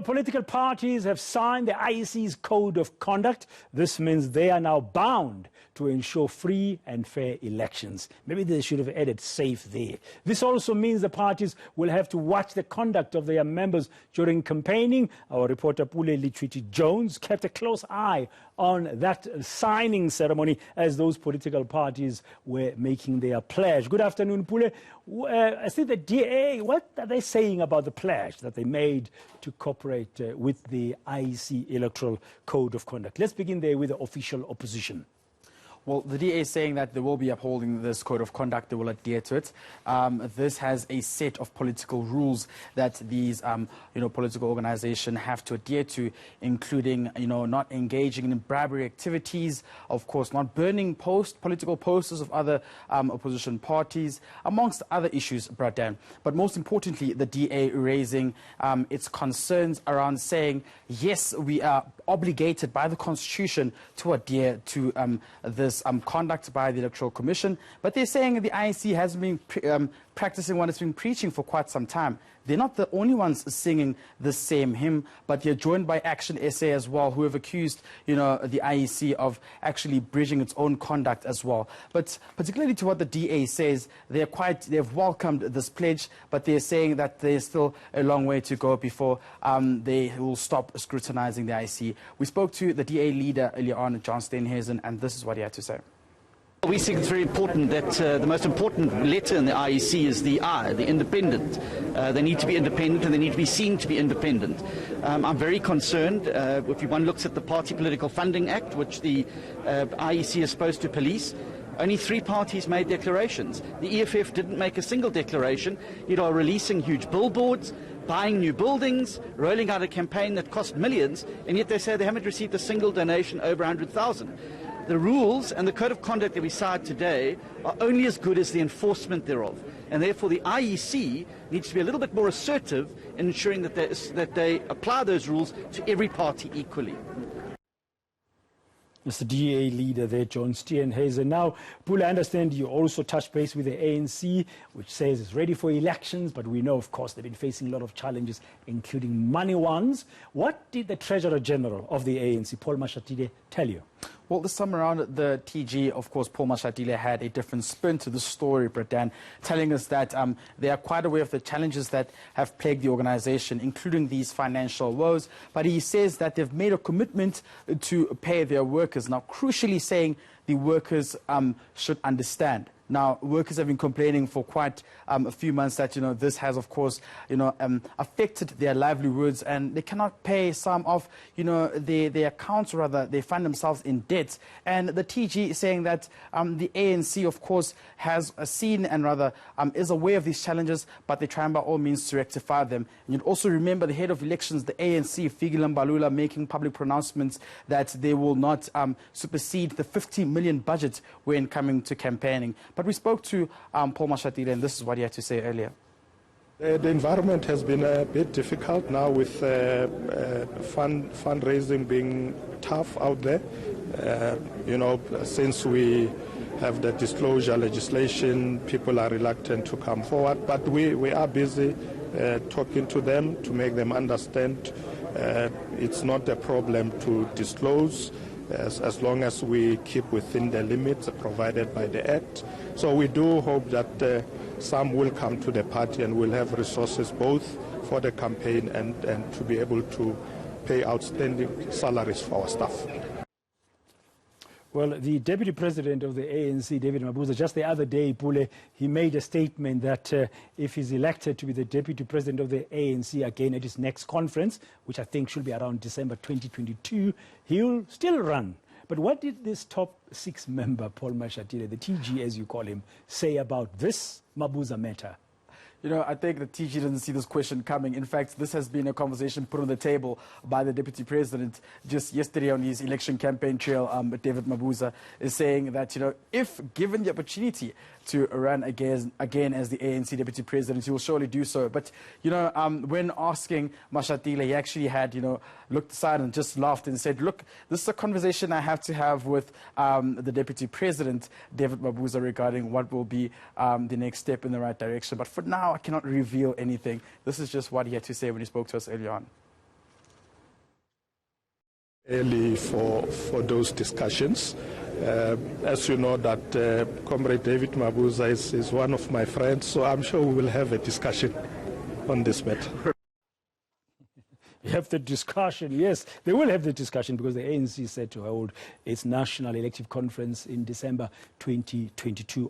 political parties have signed the IEC's Code of Conduct. This means they are now bound to ensure free and fair elections. Maybe they should have added safe there. This also means the parties will have to watch the conduct of their members during campaigning. Our reporter Pule Letshwiti-Jones kept a close eye on that signing ceremony as those political parties were making their pledge. Good afternoon, Pule. I see the DA, what are they saying about the pledge that they made to cooperate with the IEC Electoral Code of Conduct? Let's begin there with the official opposition. Well, the DA is saying that they will be upholding this code of conduct. They will adhere to it. This has a set of political rules that these, political organizations have to adhere to, including, not engaging in bribery activities, of course, not burning political posters of other opposition parties, amongst other issues brought down. But most importantly, the DA raising its concerns around saying, yes, we are obligated by the Constitution to adhere to this conduct by the Electoral Commission, but they're saying the IEC has been practicing what it's been preaching for quite some time. They're not the only ones singing the same hymn, but they're joined by Action SA as well, who have accused, the IEC of actually bridging its own conduct as well. But particularly to what the DA says, they've welcomed this pledge, but they're saying that there's still a long way to go before they will stop scrutinizing the IEC. We spoke to the DA leader earlier on, John Steenhuisen, and this is what he had to say. We think it's very important that the most important letter in the IEC is the I, the independent. They need to be independent and they need to be seen to be independent. I'm very concerned if one looks at the Party Political Funding Act, which the IEC is supposed to police. Only 3 parties made declarations. The EFF didn't make a single declaration. Releasing huge billboards, buying new buildings, rolling out a campaign that cost millions, and yet they say they haven't received a single donation over 100,000. The rules and the code of conduct that we signed today are only as good as the enforcement thereof. And therefore the IEC needs to be a little bit more assertive in ensuring that they apply those rules to every party equally. Mr. DA leader there, John Steenhuisen. Now, Pule, I understand you also touched base with the ANC, which says it's ready for elections, but we know, of course, they've been facing a lot of challenges, including money ones. What did the Treasurer General of the ANC, Paul Mashatile, tell you? Well, this time around, the TG, of course, Paul Mashatile, had a different spin to the story, Britan, telling us that they are quite aware of the challenges that have plagued the organization, including these financial woes. But he says that they've made a commitment to pay their workers. Now, crucially saying the workers should understand. Now, workers have been complaining for quite a few months that, this has, of course, affected their livelihoods, and they cannot pay some of, their accounts, or rather, they find themselves in debt. And the TG is saying that the ANC, of course, has seen and rather is aware of these challenges, but they try by all means to rectify them. And you'd also remember the head of elections, the ANC, Fikile Mbalula, making public pronouncements that they will not supersede the 50 million budget when coming to campaigning. But we spoke to Paul Mashatile, and this is what he had to say earlier. The environment has been a bit difficult now with fundraising being tough out there. Since we have the disclosure legislation, people are reluctant to come forward. But we are busy talking to them to make them understand it's not a problem to disclose as long as we keep within the limits provided by the Act. So we do hope that some will come to the party and will have resources both for the campaign and to be able to pay outstanding salaries for our staff. Well, the Deputy President of the ANC, David Mabuza, just the other day, Pule, he made a statement that if he's elected to be the Deputy President of the ANC again at his next conference, which I think should be around December 2022, he'll still run. But what did this top 6 member, Paul Mashatile, the TG as you call him, say about this Mabuza matter? I think the TG doesn't see this question coming. In fact, this has been a conversation put on the table by the Deputy President just yesterday on his election campaign trail. David Mabuza is saying that, if given the opportunity to run again as the ANC Deputy President, he will surely do so. But, when asking Mashatile, he actually had, looked aside and just laughed and said, look, this is a conversation I have to have with the Deputy President, David Mabuza, regarding what will be the next step in the right direction. But for now, I cannot reveal anything. This is just what he had to say when he spoke to us earlier on. Early for those discussions. As you know, that Comrade David Mabuza is one of my friends, so I'm sure we will have a discussion on this matter. Have the discussion, yes, they will have the discussion, because the ANC is set to hold its national elective conference in December 2022.